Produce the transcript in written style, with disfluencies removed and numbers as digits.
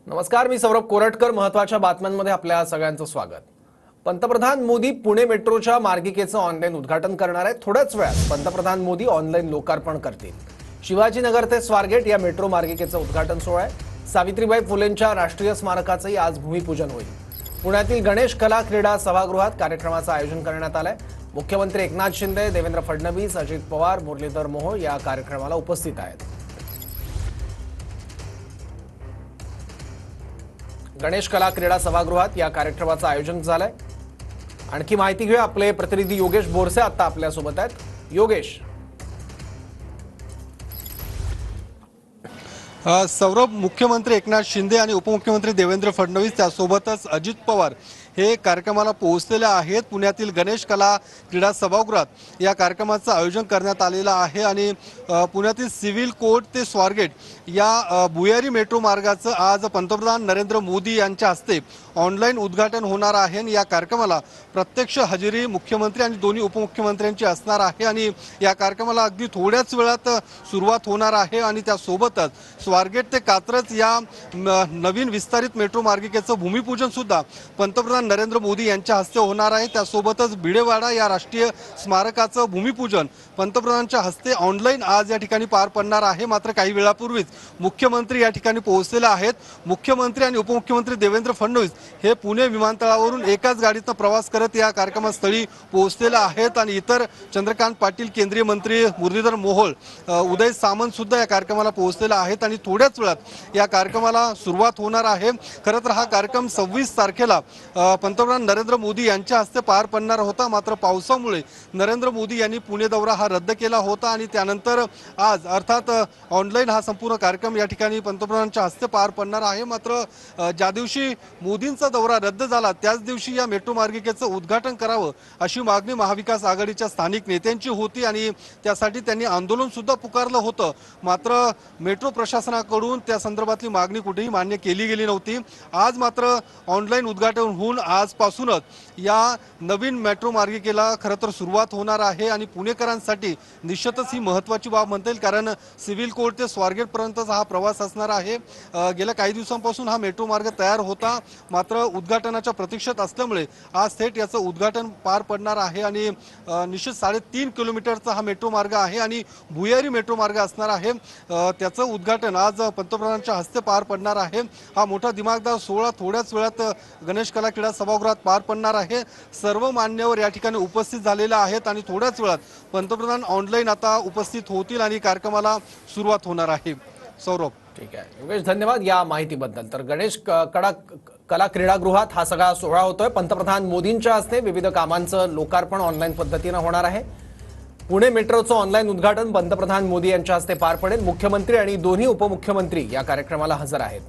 नमस्कार, मी सौरभ कोरटकर. महत्त्वाच्या बातम्यांमध्ये आपल्या सगळ्यांचं स्वागत. पंतप्रधान मोदी पुणे मेट्रोच्या मार्गिकेचं ऑनलाईन उद्घाटन करणार आहेत. थोड्याच वेळात पंतप्रधान मोदी ऑनलाईन लोकार्पण करतील. शिवाजीनगर ते स्वारगेट या मेट्रो मार्गिकेचं उद्घाटन सोहळा आहे. सावित्रीबाई फुलेंच्या राष्ट्रीय स्मारकाचंही आज भूमिपूजन होईल. पुण्यातील गणेश कला क्रीडा सभागृहात कार्यक्रमाचं आयोजन करण्यात आलंय. मुख्यमंत्री एकनाथ शिंदे, देवेंद्र फडणवीस, अजित पवार, मुरलीधर मोहोळ या कार्यक्रमाला उपस्थित आहेत. गणेश कला क्रीडा सभागृहात या कार्यक्रमाचं आयोजन झालंय. आणखी माहिती घेऊया. आपले प्रतिनिधी योगेश बोरसे आता आपल्या सोबत आहेत. योगेश. सौरभ, मुख्यमंत्री एकनाथ शिंदे आणि उपमुख्यमंत्री देवेंद्र फडणवीस त्यासोबतच अजित पवार हे कार्यक्रमाला पोहोचलेले आहेत. पुण्यातील गणेश कला क्रीडा सभागृहात या कार्यक्रमाचं आयोजन करण्यात आलेलं आहे आणि पुण्यातील सिव्हिल कोर्ट ते स्वारगेट या भुयारी मेट्रो मार्गाचं आज पंतप्रधान नरेंद्र मोदी यांच्या हस्ते ऑनलाईन उद्घाटन होणार आहे. आणि या कार्यक्रमाला प्रत्यक्ष हजेरी मुख्यमंत्री आणि दोन्ही उपमुख्यमंत्र्यांची असणार आहे आणि या कार्यक्रमाला अगदी थोड्याच वेळात सुरुवात होणार आहे. आणि त्यासोबतच स्वारगेट ते कात्रज या नवीन विस्तारित मेट्रो मार्गिकेचं भूमिपूजन सुद्धा पंतप्रधान नरेंद्र मोदी यांच्या हस्ते होणार आहे. त्यासोबतच भिडेवाडा या राष्ट्रीय स्मारकाचं भूमिपूजन पंतप्रधानांच्या हस्ते ऑनलाईन आज या ठिकाणी पार पडणार आहे. मात्र काही वेळापूर्वीच मुख्यमंत्री या ठिकाणी पोहोचलेले आहेत. मुख्यमंत्री आणि उपमुख्यमंत्री देवेंद्र फडणवीस हे पुणे विमानतळावरून एकाच गाडीतनं प्रवास करत या कार्यक्रमस्थळी पोहोचलेले आहेत आणि इतर चंद्रकांत पाटील, केंद्रीय मंत्री मुरलीधर मोहोळ, उदय सामंत सुद्धा या कार्यक्रमाला पोहोचलेले आहेत आणि थोड्याच वेळात या कार्यक्रमाला सुरुवात होणार आहे. खरं तर हा कार्यक्रम 26 तारखेला पंतप्रधान नरेंद्र मोदी यांच्या हस्ते पार पडणार होता. मात्र पावसामुळे नरेंद्र मोदी यांनी पुणे दौरा हा रद्द केला होता आणि त्यानंतर आज अर्थात ऑनलाईन हा संपूर्ण कार्यक्रम या ठिकाणी पंतप्रधानांच्या हस्ते पार पडणार आहे. मात्र ज्या दिवशी मोदींचा दौरा रद्द झाला त्याच दिवशी या मेट्रो मार्गिकेचं उद्घाटन करावं अशी मागणी महाविकास आघाडीच्या स्थानिक नेत्यांची होती आणि त्यासाठी त्यांनी आंदोलन सुद्धा पुकारलं होतं. मात्र मेट्रो प्रशासनाकडून त्या संदर्भातली मागणी कुठेही मान्य केली गेली नव्हती. आज मात्र ऑनलाईन उद्घाटन होऊन आजपासूनच या नवीन मेट्रो मार्गिकेला खरं तर सुरुवात होणार आहे आणि पुणेकरांसाठी निश्चितच ही महत्त्वाची बाब म्हणता येईल. कारण सिव्हिल कोर्ट ते स्वारगेट पर्यंतचा हा प्रवास असणार आहे. गेल्या काही दिवसांपासून हा मेट्रो मार्ग तयार होता. मात्र उद्घाटनाच्या प्रतीक्षेत असल्यामुळे आज थेट याचं उद्घाटन पार पडणार आहे आणि निश्चित 3.5 किलोमीटरचा हा मेट्रो मार्ग आहे आणि भुयारी मेट्रो मार्ग असणार आहे. त्याचं उद्घाटन आज पंतप्रधानांच्या हस्ते पार पडणार आहे. हा मोठा दिमागदार सोहळा थोड्याच वेळात गणेश कला क्रीडा सभागृहात पार पडणार आहे. सर्व मान्यवर या ठिकाणी उपस्थित झालेले आहेत आणि थोड्याच वेळात पंतप्रधान ऑनलाईन आता उपस्थित होतील आणि कार्यक्रमाला सुरुवात होणार आहे. सौरभ. ठीक आहे योगेश, धन्यवाद या माहितीबद्दल. तर गणेश कला क्रीडागृहात हा सगळा सोहळा होतोय. पंतप्रधान मोदींच्या हस्ते विविध कामांचं लोकार्पण ऑनलाईन पद्धतीनं होणार आहे. पुणे मेट्रोचं ऑनलाईन उद्घाटन पंतप्रधान मोदी यांच्या हस्ते पार पडेल. मुख्यमंत्री आणि दोन्ही उपमुख्यमंत्री या कार्यक्रमाला हजर आहेत.